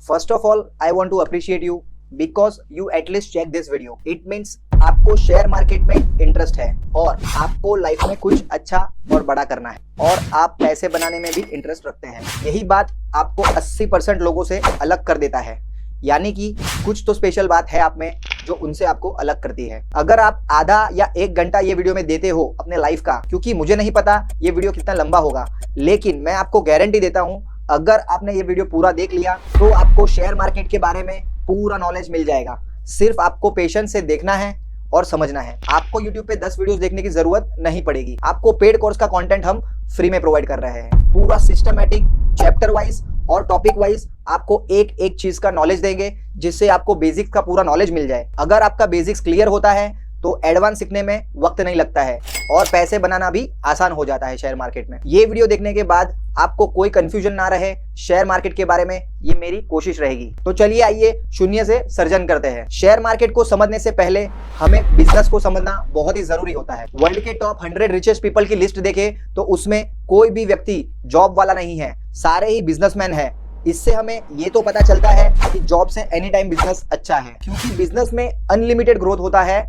First of all, I want to appreciate you because you at least check this video. It means आपको share market में interest है और आपको life में कुछ अच्छा और बड़ा करना है और आप पैसे बनाने में भी इंटरेस्ट रखते हैं। यही बात आपको 80% लोगों से अलग कर देता है, यानी कि कुछ तो स्पेशल बात है आप में जो उनसे आपको अलग करती है। अगर आप आधा या 1 घंटा ये वीडियो में देते हो अपने लाइफ का, क्योंकि मुझे नहीं पता ये वीडियो कितना लंबा होगा, लेकिन मैं आपको गारंटी देता हूं अगर आपने ये वीडियो पूरा देख लिया तो आपको शेयर मार्केट के बारे में पूरा नॉलेज मिल जाएगा। सिर्फ आपको पेशेंस से देखना है और समझना है। आपको YouTube पे 10 वीडियोस देखने की जरूरत नहीं पड़ेगी। आपको पेड कोर्स का कंटेंट हम फ्री में प्रोवाइड कर रहे हैं। पूरा सिस्टमैटिक, चैप्टर वाइज और टॉपिक वाइज आपको एक एक चीज का नॉलेज देंगे जिससे आपको बेसिक्स का पूरा नॉलेज मिल जाए। अगर आपका बेसिक्स क्लियर होता है तो एडवांस सीखने में वक्त नहीं लगता है और पैसे बनाना भी आसान हो जाता है शेयर मार्केट में। ये वीडियो देखने के बाद आपको कोई कंफ्यूजन ना रहे शेयर मार्केट के बारे में, ये मेरी कोशिश रहेगी। तो चलिए आइए शून्य से सर्जन करते हैं। शेयर मार्केट को समझने से पहले हमें बिजनेस को समझना बहुत ही जरूरी होता है। वर्ल्ड के टॉप 100 रिचेस्ट पीपल की लिस्ट देखें तो उसमें कोई भी व्यक्ति जॉब वाला नहीं है, सारे ही बिजनेसमैन है। इससे हमें ये तो पता चलता है कि जॉब से एनी टाइम बिजनेस अच्छा है, क्योंकि बिजनेस में अनलिमिटेड ग्रोथ होता है।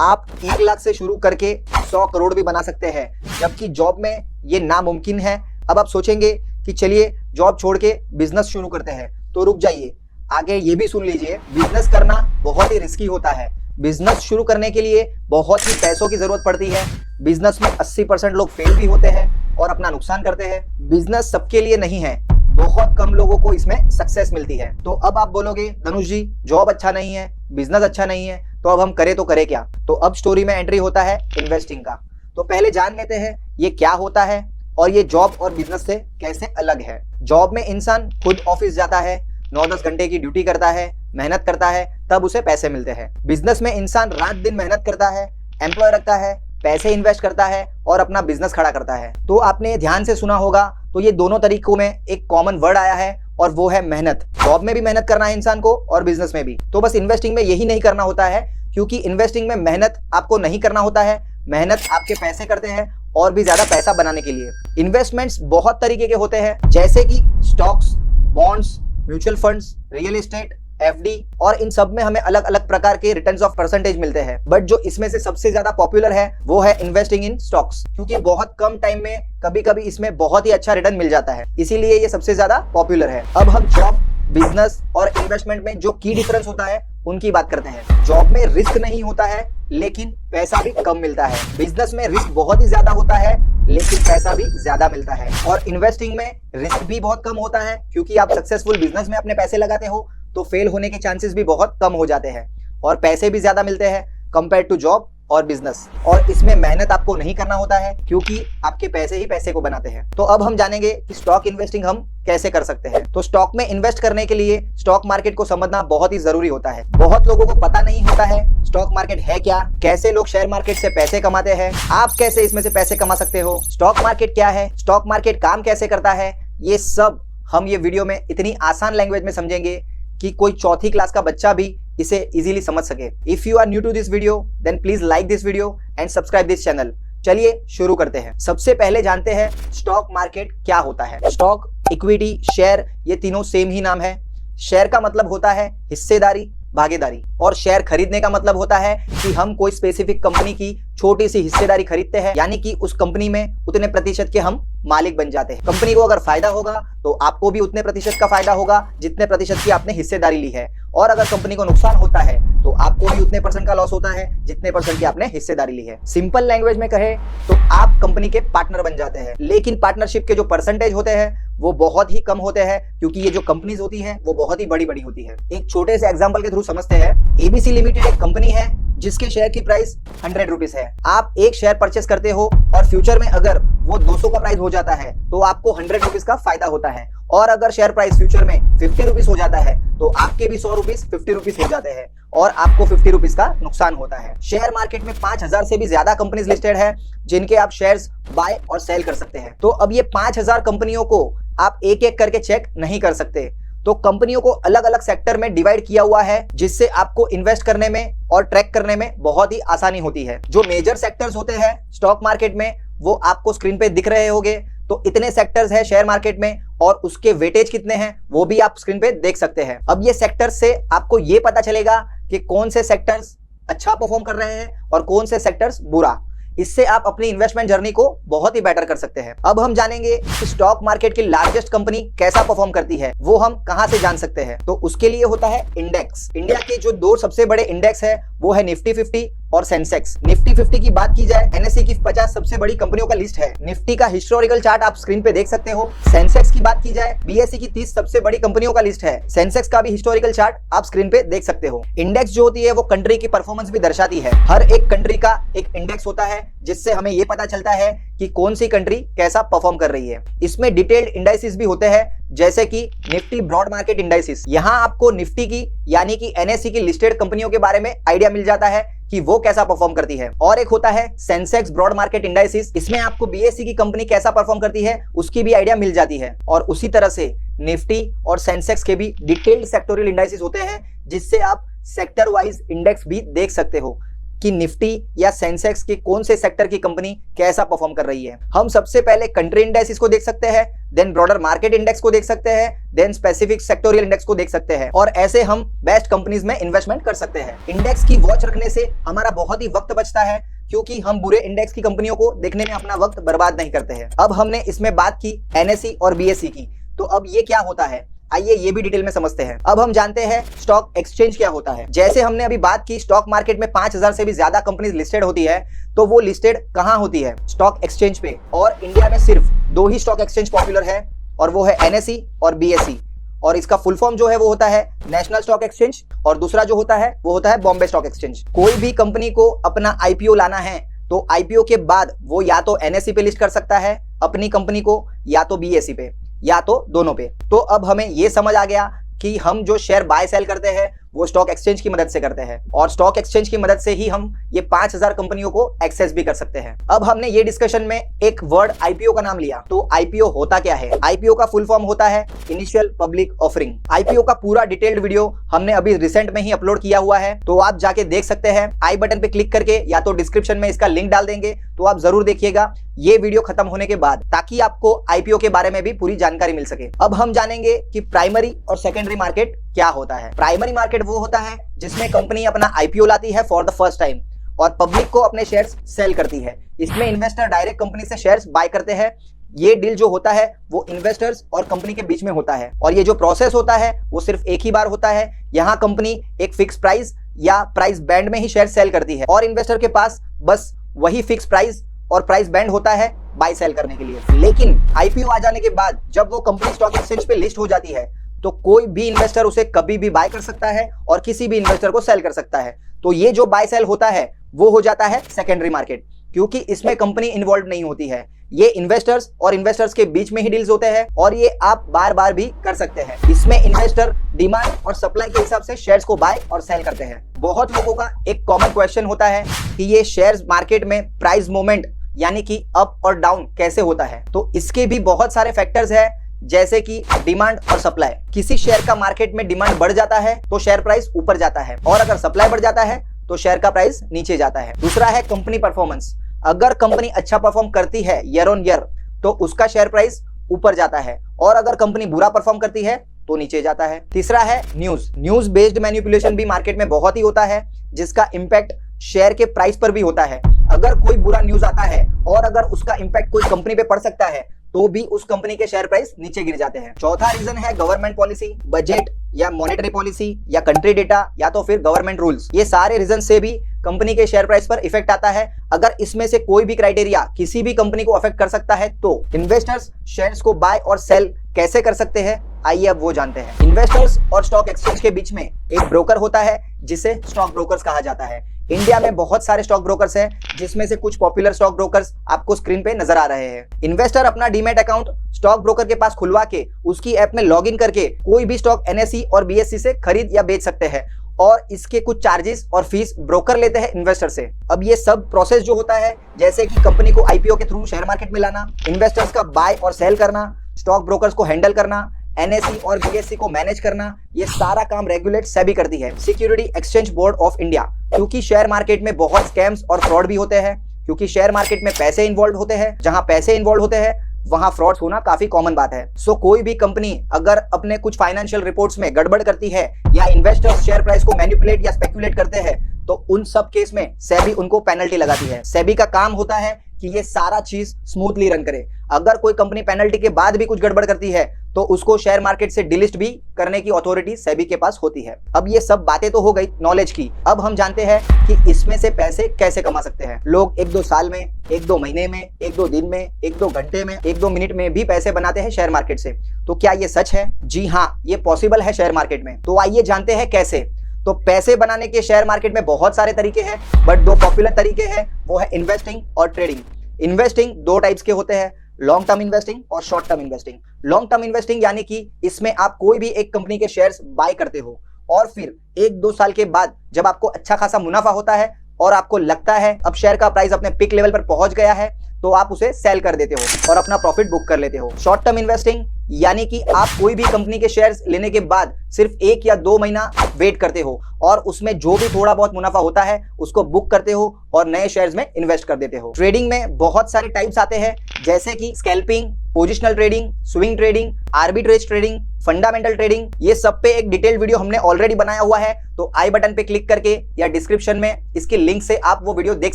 आप 1 लाख से शुरू करके 100 करोड़ भी बना सकते हैं, जबकि जॉब में ये नामुमकिन है। अब आप सोचेंगे कि चलिए जॉब छोड़ के बिजनेस शुरू करते हैं, तो रुक जाइए, आगे ये भी सुन लीजिए। बिजनेस करना बहुत ही रिस्की होता है। बिजनेस शुरू करने के लिए बहुत ही पैसों की जरूरत पड़ती है। बिजनेस में 80% लोग फेल भी होते हैं और अपना नुकसान करते हैं। बिजनेस सबके लिए नहीं है, बहुत कम लोगों को इसमें सक्सेस मिलती है। तो अब आप बोलोगे धनुष जी जॉब अच्छा नहीं है, बिजनेस अच्छा नहीं है, तो अब हम करें तो करें क्या? तो अब स्टोरी में एंट्री होता है इन्वेस्टिंग का। तो पहले जान लेते हैं ये क्या होता है और ये जॉब और बिजनेस से कैसे अलग है। जॉब में इंसान खुद ऑफिस जाता है, 9-10 घंटे की ड्यूटी करता है, मेहनत करता है, तब उसे पैसे मिलते हैं। बिजनेस में इंसान रात दिन मेहनत करता है, एम्प्लॉय रखता है, पैसे इन्वेस्ट करता है और अपना बिजनेस खड़ा करता है। तो आपने ध्यान से सुना होगा, तो ये दोनों तरीकों में एक कॉमन वर्ड आया है और वो है मेहनत। जॉब में भी मेहनत करना है इंसान को और बिजनेस में भी। तो बस इन्वेस्टिंग में यही नहीं करना होता है, क्योंकि इन्वेस्टिंग में मेहनत आपको नहीं करना होता है, मेहनत आपके पैसे करते हैं और भी ज्यादा पैसा बनाने के लिए। इन्वेस्टमेंट्स बहुत तरीके के होते हैं, जैसे कि stocks, bonds, mutual funds, real estate, FD, और इन सब में हमें अलग अलग प्रकार के रिटर्न्स ऑफ परसेंटेज मिलते हैं। बट जो इसमें से सबसे ज्यादा पॉपुलर है वो है इन्वेस्टिंग इन स्टॉक्स, क्योंकि बहुत कम टाइम में कभी कभी इसमें बहुत ही अच्छा रिटर्न मिल जाता है, इसीलिए ये सबसे ज्यादा पॉपुलर है। अब हम जॉब, बिजनेस और इन्वेस्टमेंट में जो की डिफरेंस होता है उनकी बात करते हैं। जॉब में रिस्क नहीं होता है लेकिन पैसा भी कम मिलता है। बिजनेस में रिस्क बहुत ही ज्यादा होता है लेकिन पैसा भी ज्यादा मिलता है। और इन्वेस्टिंग में रिस्क भी बहुत कम होता है, क्योंकि आप सक्सेसफुल बिजनेस में अपने पैसे लगाते हो तो फेल होने के चांसेस भी बहुत कम हो जाते हैं और पैसे भी ज्यादा मिलते हैं कंपेयर टू जॉब और बिजनेस। और इसमें मेहनत आपको नहीं करना होता है, क्योंकि आपके पैसे ही पैसे को बनाते हैं। तो अब हम जानेंगे कि स्टॉक इन्वेस्टिंग हम कैसे कर सकते हैं। तो स्टॉक में इन्वेस्ट करने के लिए स्टॉक मार्केट को समझना बहुत ही जरूरी होता है। बहुत लोगों को पता नहीं होता है स्टॉक मार्केट है क्या, कैसे लोग शेयर मार्केट से पैसे कमाते हैं, आप कैसे इसमें से पैसे कमा सकते हो, स्टॉक मार्केट क्या है, स्टॉक मार्केट काम कैसे करता है, ये सब हम ये वीडियो में इतनी आसान लैंग्वेज में समझेंगे कि कोई 4th क्लास का बच्चा भी इसे इजीली समझ सके। If you are new to this video then please like this video and subscribe this channel. चलिए शुरू करते हैं। सबसे पहले जानते हैं स्टॉक मार्केट क्या होता है। स्टॉक, इक्विटी, शेयर, ये तीनों सेम ही नाम है। शेयर का मतलब होता है हिस्सेदारी, भागीदारी, और शेयर खरीदने का मतलब होता है कि हम कोई स्पेसिफिक कंपनी की छोटी सी हिस्सेदारी खरीदते हैं, यानी कि उस कंपनी में उतने प्रतिशत के हम मालिक बन जाते हैं। कंपनी को अगर फायदा होगा तो आपको भी उतने प्रतिशत का फायदा होगा जितने प्रतिशत की आपने हिस्सेदारी ली है, और अगर कंपनी को नुकसान होता है तो आपको भी उतने % का लॉस होता है जितने % की आपने हिस्सेदारी ली है। सिंपल लैंग्वेज में कहे तो आप कंपनी के पार्टनर बन जाते हैं, लेकिन पार्टनरशिप के जो परसेंटेज होते हैं वो बहुत ही कम होते हैं, क्योंकि ये जो कंपनीज होती है वो बहुत ही बड़ी बड़ी होती है। एक छोटे से एग्जांपल के थ्रू समझते हैं। ABC लिमिटेड एक कंपनी है जिसके शेयर की प्राइस 100 रुपीज है। आप एक शेयर परचेस करते हो और फ्यूचर में अगर वो 200 का प्राइस हो जाता है तो आपको 100 रुपीज का फायदा होता है, और अगर शेयर प्राइस फ्यूचर में 50 रुपीज हो जाता है तो आपके भी 100 रुपीज 50 रुपीज हो जाते हैं और आपको 50 रुपीज का नुकसान होता है। शेयर मार्केट में 5000 से भी ज्यादा कंपनीज लिस्टेड है जिनके आप शेयर्स बाय और सेल कर सकते हैं। तो अब ये 5000 कंपनियों को आप एक एक करके चेक नहीं कर सकते, तो कंपनियों को अलग अलग सेक्टर में डिवाइड किया हुआ है, जिससे आपको इन्वेस्ट करने में और ट्रैक करने में बहुत ही आसानी होती है। जो मेजर सेक्टर्स होते हैं स्टॉक मार्केट में वो आपको स्क्रीन पे दिख रहे होंगे। तो इतने सेक्टर्स है शेयर मार्केट में और उसके वेटेज कितने हैं वो भी आप स्क्रीन पे देख सकते हैं। अब ये सेक्टर्स से आपको ये पता चलेगा कि कौन से सेक्टर्स अच्छा परफॉर्म कर रहे हैं और कौन से सेक्टर्स बुरा। इससे आप अपनी इन्वेस्टमेंट जर्नी को बहुत ही बेटर कर सकते हैं। अब हम जानेंगे कि स्टॉक मार्केट की लार्जेस्ट कंपनी कैसा परफॉर्म करती है, वो हम कहां से जान सकते हैं। तो उसके लिए होता है इंडेक्स। इंडिया के जो दो सबसे बड़े इंडेक्स है वो है निफ्टी 50 और सेंसेक्स। निफ्टी 50 की बात की जाए, एनएसई की 50 सबसे बड़ी कंपनियों का लिस्ट है। निफ्टी का हिस्टोरिकल चार्ट आप स्क्रीन पे देख सकते हो। सेंसेक्स की बात की जाए, बीएसई की 30 सबसे बड़ी कंपनियों का लिस्ट है। सेंसेक्स का भी हिस्टोरिकल चार्ट आप स्क्रीन पे देख सकते हो। इंडेक्स जो होती है वो कंट्री की परफॉर्मेंस भी दर्शाती है। हर एक कंट्री का एक इंडेक्स होता है जिससे हमें ये पता चलता है कि कौन सी कंट्री कैसा परफॉर्म कर रही है। इसमें डिटेल्ड इंडाइसिस भी होते हैं जैसे कि निफ्टी ब्रॉड मार्केट इंडाइसिस। यहाँ आपको निफ्टी की यानी कि एनएसई की लिस्टेड कंपनियों के बारे में आइडिया मिल जाता है कि वो कैसा परफॉर्म करती है। और एक होता है सेंसेक्स ब्रॉड मार्केट इंडाइसिस। इसमें आपको बीएसई की कंपनी कैसा परफॉर्म करती है उसकी भी आइडिया मिल जाती है। और उसी तरह से निफ्टी और सेंसेक्स के भी डिटेल्ड सेक्टोरियल इंडाइसिस होते हैं जिससे आप सेक्टर वाइज इंडेक्स भी देख सकते हो कि निफ्टी या सेंसेक्स के कौन से सेक्टर की कंपनी कैसा परफॉर्म कर रही है। हम सबसे पहले कंट्री इंडेक्स को देख सकते हैं, देन ब्रॉडर मार्केट इंडेक्स को देख सकते हैं, देन स्पेसिफिक सेक्टोरियल इंडेक्स को देख सकते हैं और ऐसे हम बेस्ट कंपनीज में इन्वेस्टमेंट कर सकते हैं। इंडेक्स की वॉच रखने से हमारा बहुत ही वक्त बचता है क्योंकि हम बुरे इंडेक्स की कंपनियों को देखने में अपना वक्त बर्बाद नहीं करते हैं। अब हमने इसमें बात की एनएसई और बीएसई की, तो अब ये क्या होता है आइए ये भी डिटेल में समझते हैं। अब हम जानते हैं स्टॉक एक्सचेंज क्या होता है। जैसे हमने अभी बात की स्टॉक मार्केट में 5000 से भी ज्यादा कंपनीज लिस्टेड होती है, तो वो लिस्टेड कहां होती है? स्टॉक एक्सचेंज पे। और इंडिया में सिर्फ 2 ही स्टॉक एक्सचेंज पॉपुलर है और वो है एनएसई और बीएसई। और इसका फुल फॉर्म जो है वो होता है नेशनल स्टॉक एक्सचेंज और दूसरा जो होता है वो होता है बॉम्बे स्टॉक एक्सचेंज। कोई भी कंपनी को अपना आईपीओ लाना है तो आईपीओ के बाद वो या तो एनएसई पे लिस्ट कर सकता है अपनी कंपनी को या तो बीएसई पे या तो दोनों पे। तो अब हमें ये समझ आ गया कि हम जो शेयर बाय सेल करते हैं वो स्टॉक एक्सचेंज की मदद से करते हैं और स्टॉक एक्सचेंज की मदद से ही हम ये 5000 कंपनियों को एक्सेस भी कर सकते हैं। अब हमने ये डिस्कशन में एक वर्ड आईपीओ का नाम लिया, तो आईपीओ होता क्या है? आईपीओ का फुल फॉर्म होता है इनिशियल पब्लिक ऑफरिंग। आईपीओ का पूरा डिटेल्ड वीडियो हमने अभी रिसेंट में ही अपलोड किया हुआ है, तो आप जाके देख सकते हैं। आई बटन पे क्लिक करके या तो डिस्क्रिप्शन में इसका लिंक डाल देंगे, तो आप जरूर देखिएगा ये वीडियो खत्म होने के बाद, ताकि आपको आईपीओ के बारे में भी पूरी जानकारी मिल सके। अब हम जानेंगे कि प्राइमरी और सेकेंडरी मार्केट क्या होता है। प्राइमरी मार्केट वो होता है जिसमें कंपनी अपना आईपीओ लाती है फॉर द फर्स्ट टाइम और पब्लिक को अपने शेयर्स सेल करती है। इसमें इन्वेस्टर डायरेक्ट कंपनी से शेयर्स बाय करते हैं। ये डील जो होता है वो इन्वेस्टर्स और कंपनी के बीच में होता है और ये जो प्रोसेस होता है वो सिर्फ एक ही बार होता है। यहाँ कंपनी एक फिक्स प्राइस या प्राइस बैंड में ही शेयर सेल करती है और इन्वेस्टर के पास बस वही फिक्स प्राइस और प्राइस बैंड होता है बाय सेल करने के लिए। लेकिन आईपीओ आ जाने के बाद जब वो कंपनी स्टॉक एक्सचेंज पे लिस्ट हो जाती है तो कोई भी इन्वेस्टर उसे कभी भी बाय कर सकता है और किसी भी इन्वेस्टर को सेल कर सकता है। तो ये जो बाय सेल होता है वो हो जाता है सेकेंडरी मार्केट, क्योंकि इसमें कंपनी इन्वॉल्व नहीं होती है। ये इन्वेस्टर्स और इन्वेस्टर्स के बीच में ही डील्स होते हैं और ये आप बार बार भी कर सकते हैं। इसमें इन्वेस्टर डिमांड और सप्लाई के हिसाब से शेयर्स को बाय और सेल करते हैं। बहुत लोगों का एक कॉमन क्वेश्चन होता है कि ये शेयर्स मार्केट में प्राइस मूवमेंट यानी कि अप और डाउन कैसे होता है? तो इसके भी बहुत सारे फैक्टर्स हैं जैसे कि डिमांड और सप्लाई। किसी शेयर का मार्केट में डिमांड बढ़ जाता है तो शेयर प्राइस ऊपर जाता है और अगर सप्लाई बढ़ जाता है तो शेयर का प्राइस नीचे जाता है। दूसरा है कंपनी परफॉर्मेंस। अगर कंपनी अच्छा परफॉर्म करती है ईयर ऑन ईयर तो उसका शेयर प्राइस ऊपर जाता है और अगर कंपनी बुरा परफॉर्म करती है तो नीचे जाता है। तीसरा है न्यूज बेस्ड मैनिपुलेशन भी मार्केट में बहुत ही होता है जिसका इंपैक्ट शेयर के प्राइस पर भी होता है। अगर कोई बुरा न्यूज आता है और अगर उसका इंपैक्ट कोई कंपनी पे पड़ सकता है तो भी उस कंपनी के शेयर प्राइस नीचे गिर जाते हैं। चौथा रीजन है गवर्नमेंट पॉलिसी, बजट या मॉनेटरी पॉलिसी या कंट्री डेटा या तो फिर गवर्नमेंट रूल्स। ये सारे रीजन से भी कंपनी के शेयर प्राइस पर इफेक्ट आता है। अगर इसमें से कोई भी क्राइटेरिया किसी भी कंपनी को अफेक्ट कर सकता है तो इन्वेस्टर्स शेयर्स को बाय और सेल कैसे कर सकते हैं, आइए अब वो जानते हैं। इन्वेस्टर्स और स्टॉक एक्सचेंज के बीच में एक ब्रोकर होता है जिसे स्टॉक ब्रोकर्स कहा जाता है। इंडिया में बहुत सारे स्टॉक ब्रोकर्स हैं जिसमें से कुछ पॉपुलर स्टॉक ब्रोकर्स आपको स्क्रीन पे नजर आ रहे हैं। इन्वेस्टर अपना डीमैट अकाउंट स्टॉक ब्रोकर के पास खुलवा के उसकी ऐप में लॉगिन करके कोई भी स्टॉक एनएसई और बीएसई से खरीद या बेच सकते हैं और इसके कुछ चार्जेस और फीस ब्रोकर लेते हैं इन्वेस्टर से। अब ये सब प्रोसेस जो होता है जैसे कि कंपनी को आईपीओ के थ्रू शेयर मार्केट में लाना, इन्वेस्टर्स का बाय और सेल करना, स्टॉक ब्रोकर्स को हैंडल करना, एनएसई और बीएसई को मैनेज करना, ये सारा काम रेगुलेट सेबी करती है, security exchange board of India. क्योंकि शेयर मार्केट में बहुत स्कैम्स और फ्रॉड भी होते हैं, क्योंकि शेयर मार्केट में पैसे इन्वॉल्व होते हैं। जहां पैसे इन्वॉल्व होते हैं वहां फ्रॉड्स होना काफी कॉमन बात है। सो कोई भी कंपनी अगर अपने कुछ फाइनेंशियल रिपोर्ट्स में गड़बड़ करती है या इन्वेस्टर्स शेयर प्राइस को मैनिपुलेट या स्पेकुलेट करते हैं तो उन सब केस में सेबी उनको पेनल्टी लगाती है। सेबी का काम होता है कि ये सारा चीज स्मूथली रन करे। अगर कोई कंपनी पेनल्टी के बाद भी कुछ गड़बड़ करती है तो उसको शेयर मार्केट से डिलिस्ट भी करने की अथॉरिटी सेबी के पास होती है। अब ये सब बातें तो हो गई नॉलेज की। अब हम जानते हैं कि इसमें से पैसे कैसे कमा सकते हैं। लोग 1-2 साल में, 1-2 महीने में, 1-2 दिन में, 1-2 घंटे में, 1-2 मिनट में भी पैसे बनाते हैं शेयर मार्केट से। तो क्या ये सच है? जी हाँ, ये पॉसिबल है शेयर मार्केट में। तो आइए जानते हैं कैसे। तो पैसे बनाने के शेयर मार्केट में बहुत सारे तरीके हैं, बट 2 पॉपुलर तरीके हैं, वो है इन्वेस्टिंग और ट्रेडिंग। इन्वेस्टिंग 2 टाइप्स के होते हैं, लॉन्ग टर्म इन्वेस्टिंग और short term investing. Long term investing यानी कि इसमें आप कोई भी एक कंपनी के शेयर्स बाय करते हो और फिर 1-2 साल के बाद जब आपको अच्छा खासा मुनाफा होता है और आपको लगता है अब शेयर का प्राइस अपने पीक लेवल पर पहुंच गया है तो आप उसे सेल कर देते हो और अपना प्रॉफिट बुक कर लेते हो। शॉर्ट टर्म इन्वेस्टिंग यानी कि आप कोई भी कंपनी के शेयर्स लेने के बाद सिर्फ 1 या 2 महीना वेट करते हो और उसमें जो भी थोड़ा बहुत मुनाफा होता है उसको बुक करते हो और नए शेयर्स में इन्वेस्ट कर देते हो। ट्रेडिंग में बहुत सारे टाइप्स आते हैं, जैसे कि scalping, positional trading, swing trading, arbitrage trading, fundamental trading. ये सब पे एक डिटेल्ड वीडियो हमने ऑलरेडी बनाया हुआ है, तो आई बटन पे क्लिक करके या डिस्क्रिप्शन में इसके लिंक से आप वो वीडियो देख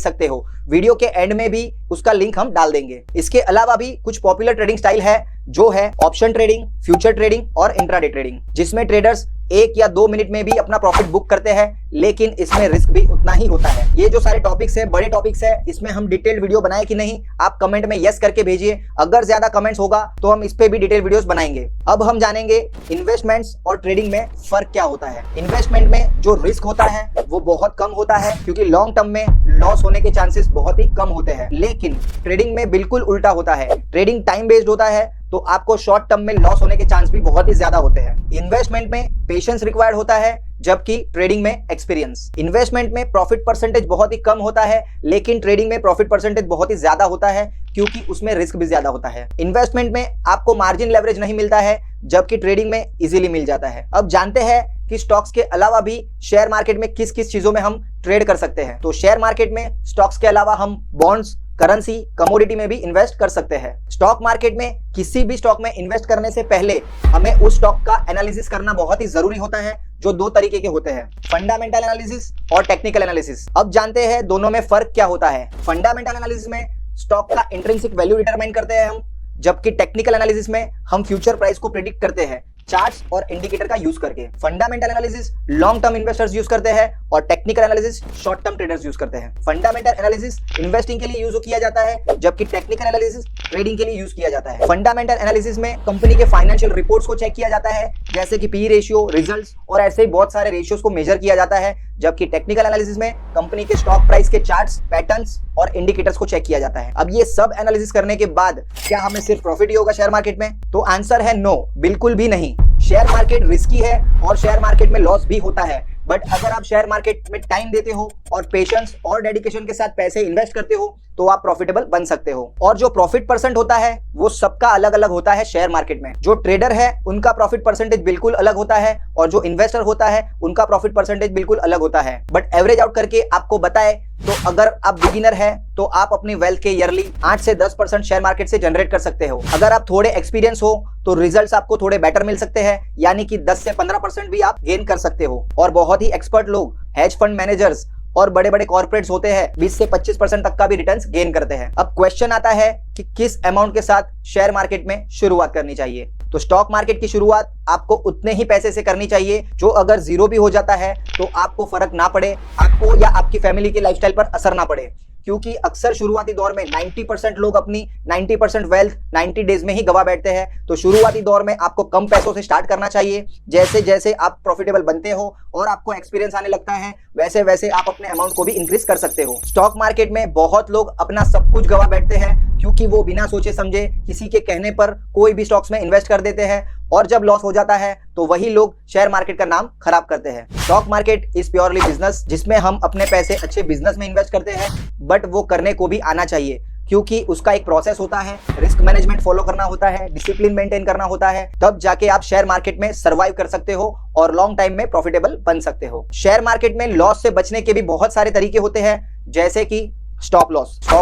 सकते हो। वीडियो के एंड में भी उसका लिंक हम डाल देंगे। इसके अलावा भी कुछ पॉपुलर ट्रेडिंग स्टाइल है, जो है ऑप्शन ट्रेडिंग, फ्यूचर ट्रेडिंग और इंट्राडे ट्रेडिंग, जिसमें ट्रेडर्स 1 या 2 मिनट में भी अपना प्रॉफिट बुक करते हैं, लेकिन इसमें रिस्क भी उतना ही होता है। ये जो सारे टॉपिक्स है, बड़े टॉपिक्स है, इसमें हम डिटेल्ड वीडियो बनाए कि नहीं, आप कमेंट में यस करके भेजिए। अगर ज्यादा कमेंट्स होगा तो हम इस पे भी डिटेल वीडियोस बनाएंगे। अब हम जानेंगे इन्वेस्टमेंट्स और ट्रेडिंग में फर्क क्या होता है। इन्वेस्टमेंट में जो रिस्क होता है वो बहुत कम होता है, क्योंकि लॉन्ग टर्म में लॉस होने के चांसेस बहुत ही कम होते हैं। लेकिन ट्रेडिंग में बिल्कुल उल्टा होता है। ट्रेडिंग टाइम बेस्ड होता है, तो आपको शॉर्ट टर्म में लॉस होने के चांस भी बहुत ही ज्यादा होते हैं। इन्वेस्टमेंट में पेशेंस रिक्वायर्ड होता है, जबकि ट्रेडिंग में एक्सपीरियंस। इन्वेस्टमेंट में प्रॉफिट परसेंटेज बहुत ही कम होता है, लेकिन ट्रेडिंग में प्रॉफिट परसेंटेज बहुत ही ज्यादा होता है, क्योंकि उसमें रिस्क भी ज्यादा होता है। इन्वेस्टमेंट में आपको मार्जिन लेवरेज नहीं मिलता है, जबकि ट्रेडिंग में इजीली मिल जाता है। अब जानते हैं कि स्टॉक्स के अलावा भी शेयर मार्केट में किस किस चीजों में हम ट्रेड कर सकते हैं। तो शेयर मार्केट में स्टॉक्स के अलावा हम बॉन्ड्स, करेंसी, कमोडिटी में भी इन्वेस्ट कर सकते हैं। स्टॉक मार्केट में किसी भी स्टॉक में इन्वेस्ट करने से पहले हमें उस स्टॉक का एनालिसिस करना बहुत ही जरूरी होता है, जो 2 तरीके के होते हैं, फंडामेंटल एनालिसिस और टेक्निकल एनालिसिस। अब जानते हैं दोनों में फर्क क्या होता है। फंडामेंटल एनालिसिस में स्टॉक का इंट्रिंसिक वैल्यू डिटरमाइन करते हैं हम, जबकि टेक्निकल एनालिसिस में हम फ्यूचर प्राइस को प्रेडिक्ट करते हैं चार्ट्स और इंडिकेटर का यूज करके। Fundamental analysis long term investors use करते हैं और technical analysis short term traders use करते हैं। फंडामेंटल एनालिसिस इन्वेस्टिंग के लिए यूज किया जाता है, जबकि टेक्निकल एनालिसिस ट्रेडिंग के लिए यूज किया जाता है। फंडामेंटल एनालिसिस में कंपनी के फाइनेंशियल रिपोर्ट्स को चेक किया जाता है, जैसे कि पी रेशियो, रिजल्ट्स और ऐसे ही बहुत सारे रेशियोज को मेजर किया जाता है, जबकि टेक्निकल एनालिसिस में कंपनी के स्टॉक प्राइस के चार्ट्स, पैटर्न्स और इंडिकेटर्स को चेक किया जाता है। अब ये सब एनालिसिस करने के बाद क्या हमें सिर्फ प्रॉफिट ही होगा शेयर मार्केट में? तो आंसर है नो, बिल्कुल भी नहीं। शेयर मार्केट रिस्की है और शेयर मार्केट में लॉस भी होता है, बट अगर आप शेयर मार्केट में टाइम देते हो और पेशेंस और डेडिकेशन के साथ पैसे इन्वेस्ट करते हो तो आप प्रॉफिटेबल बन सकते हो। और जो प्रॉफिट परसेंट होता है वो सबका अलग अलग होता है शेयर मार्केट में। जो ट्रेडर है उनका प्रॉफिट परसेंटेज बिल्कुल अलग होता है और जो इन्वेस्टर होता है उनका प्रॉफिट परसेंटेज बिल्कुल अलग होता है। बट एवरेज आउट करके आपको बताए तो अगर आप बिगिनर है तो आप अपनी वेल्थ के ईयरली 8 से 10% शेयर मार्केट से जनरेट कर सकते हो। अगर आप थोड़े एक्सपीरियंस हो तो रिजल्ट्स आपको थोड़े बेटर मिल सकते हैं, यानी कि 10 से 15% भी आप गेन कर सकते हो। और बहुत ही एक्सपर्ट लोग, हेज फंड मैनेजर्स और बड़े बड़े कॉर्पोरेट्स होते हैं, 20 से 25% तक का भी रिटर्न्स गेन करते हैं। अब क्वेश्चन आता है कि किस अमाउंट के साथ शेयर मार्केट में शुरुआत करनी चाहिए। तो स्टॉक मार्केट की शुरुआत आपको उतने ही पैसे से करनी चाहिए जो अगर जीरो भी हो जाता है तो आपको फर्क ना पड़े, आपको या आपकी फैमिली के लाइफस्टाइल पर असर ना पड़े, क्योंकि अक्सर शुरुआती दौर में 90% लोग अपनी 90% वेल्थ 90 डेज में ही गवा बैठते हैं। तो शुरुआती दौर में आपको कम पैसों से स्टार्ट करना चाहिए। जैसे जैसे आप प्रॉफिटेबल बनते हो और आपको एक्सपीरियंस आने लगता है, वैसे वैसे आप अपने अमाउंट को भी इंक्रीज कर सकते हो। स्टॉक मार्केट में बहुत लोग अपना सब कुछ गवा बैठते हैं, क्योंकि वो बिना सोचे समझे किसी के कहने पर कोई भी स्टॉक्स में इन्वेस्ट कर देते हैं और जब लॉस हो जाता है तो वही लोग शेयर मार्केट का नाम खराब करते हैं। Stock market is purely business, जिसमें हम अपने पैसे अच्छे बिजनेस में इन्वेस्ट करते हैं, बट वो करने को भी आना चाहिए, क्योंकि उसका एक प्रोसेस होता है, रिस्क मैनेजमेंट फॉलो करना होता है, डिसिप्लिन मेंटेन करना होता है, तब जाके आप शेयर मार्केट में सर्वाइव कर सकते हो और लॉन्ग टाइम में प्रॉफिटेबल बन सकते हो। शेयर मार्केट में लॉस से बचने के भी बहुत सारे तरीके होते हैं, जैसे कि स्टॉप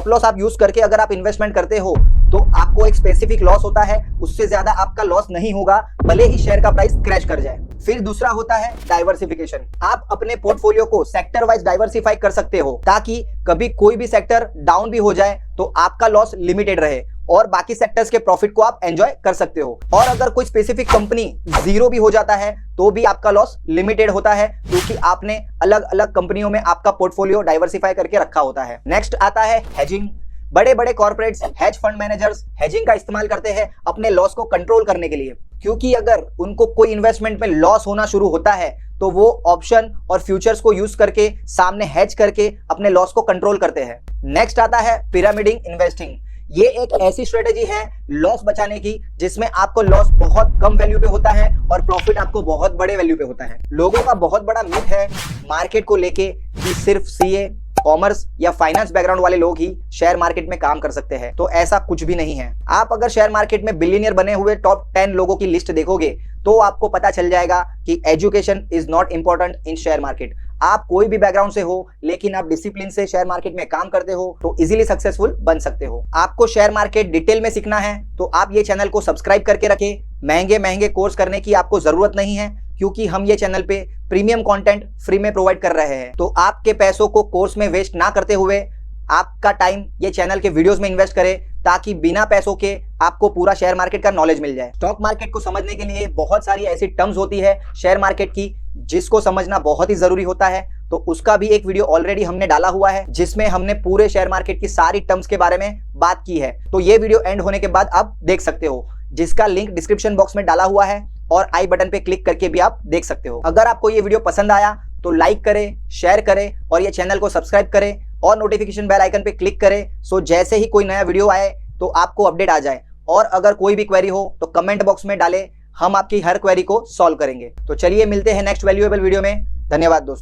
लॉस आप यूज करके अगर आप इन्वेस्टमेंट करते हो तो आपको एक स्पेसिफिक लॉस होता है, उससे ज्यादा आपका लॉस नहीं होगा भले ही शेयर का प्राइस क्रैश कर जाए। फिर दूसरा होता है डाइवर्सिफिकेशन। आप अपने पोर्टफोलियो को सेक्टर वाइज डाइवर्सिफाई कर सकते हो ताकि कभी कोई भी सेक्टर डाउन भी हो जाए तो आपका लॉस लिमिटेड रहे और बाकी सेक्टर्स के प्रॉफिट को आप एंजॉय कर सकते हो। और अगर कोई स्पेसिफिक कंपनी जीरो भी हो जाता है तो भी आपका लॉस लिमिटेड होता है क्योंकि आपने अलग अलग कंपनियों में आपका पोर्टफोलियो डाइवर्सिफाई करके रखा होता है। नेक्स्ट आता है हेजिंग। बड़े बड़े corporates, hedge fund managers hedging का इस्तेमाल करते हैं अपने लॉस को कंट्रोल करने के लिए, क्योंकि अगर उनको कोई इन्वेस्टमेंट में लॉस होना शुरू होता है तो वो ऑप्शन और फ्यूचर्स को यूज करके सामने हेज करके अपने लॉस को कंट्रोल करते हैं। नेक्स्ट आता है पिरामिडिंग इन्वेस्टिंग। ये एक ऐसी स्ट्रेटेजी है लॉस बचाने की जिसमें आपको लॉस बहुत कम वैल्यू पे होता है और प्रॉफिट आपको बहुत बड़े वैल्यू पे होता है। लोगों का बहुत बड़ा मिथ है मार्केट को लेके कि सिर्फ सीए, कॉमर्स या फाइनेंस बैकग्राउंड वाले लोग ही शेयर मार्केट में काम कर सकते हैं, तो ऐसा कुछ भी नहीं है। आप अगर शेयर मार्केट में बिलियनियर बने हुए टॉप 10 लोगों की लिस्ट देखोगे तो आपको पता चल जाएगा कि education is not important in share market. आप कोई भी बैकग्राउंड से हो लेकिन आप डिसिप्लिन से शेयर मार्केट में काम करते हो तो इजीली सक्सेसफुल बन सकते हो। आपको शेयर मार्केट डिटेल में सीखना है तो आप ये चैनल को सब्सक्राइब करके रखें। महंगे महंगे कोर्स करने की आपको जरूरत नहीं है क्योंकि हम ये चैनल पे प्रीमियम कंटेंट फ्री में प्रोवाइड कर रहे हैं। तो आपके पैसों को कोर्स में वेस्ट ना करते हुए आपका टाइम ये चैनल के वीडियोस में इन्वेस्ट करें ताकि बिना पैसों के आपको पूरा शेयर मार्केट का नॉलेज मिल जाए। स्टॉक मार्केट को समझने के लिए बहुत सारी ऐसी टर्म्स होती है शेयर मार्केट की जिसको समझना बहुत ही जरूरी होता है, तो उसका भी एक वीडियो ऑलरेडी हमने डाला हुआ है जिसमें हमने पूरे शेयर मार्केट की सारी टर्म्स के बारे में बात की है। तो ये वीडियो एंड होने के बाद आप देख सकते हो, जिसका लिंक डिस्क्रिप्शन बॉक्स में डाला हुआ है और आई बटन पे क्लिक करके भी आप देख सकते हो। अगर आपको ये वीडियो पसंद आया तो लाइक करें, शेयर करें और ये चैनल को सब्सक्राइब करें और नोटिफिकेशन बेल आइकन पे क्लिक करें सो जैसे ही कोई नया वीडियो आए तो आपको अपडेट आ जाए। और अगर कोई भी क्वेरी हो तो कमेंट बॉक्स में डालें, हम आपकी हर क्वेरी को सॉल्व करेंगे। तो चलिए मिलते हैं नेक्स्ट वैल्यूएबल वीडियो में। धन्यवाद दोस्तों।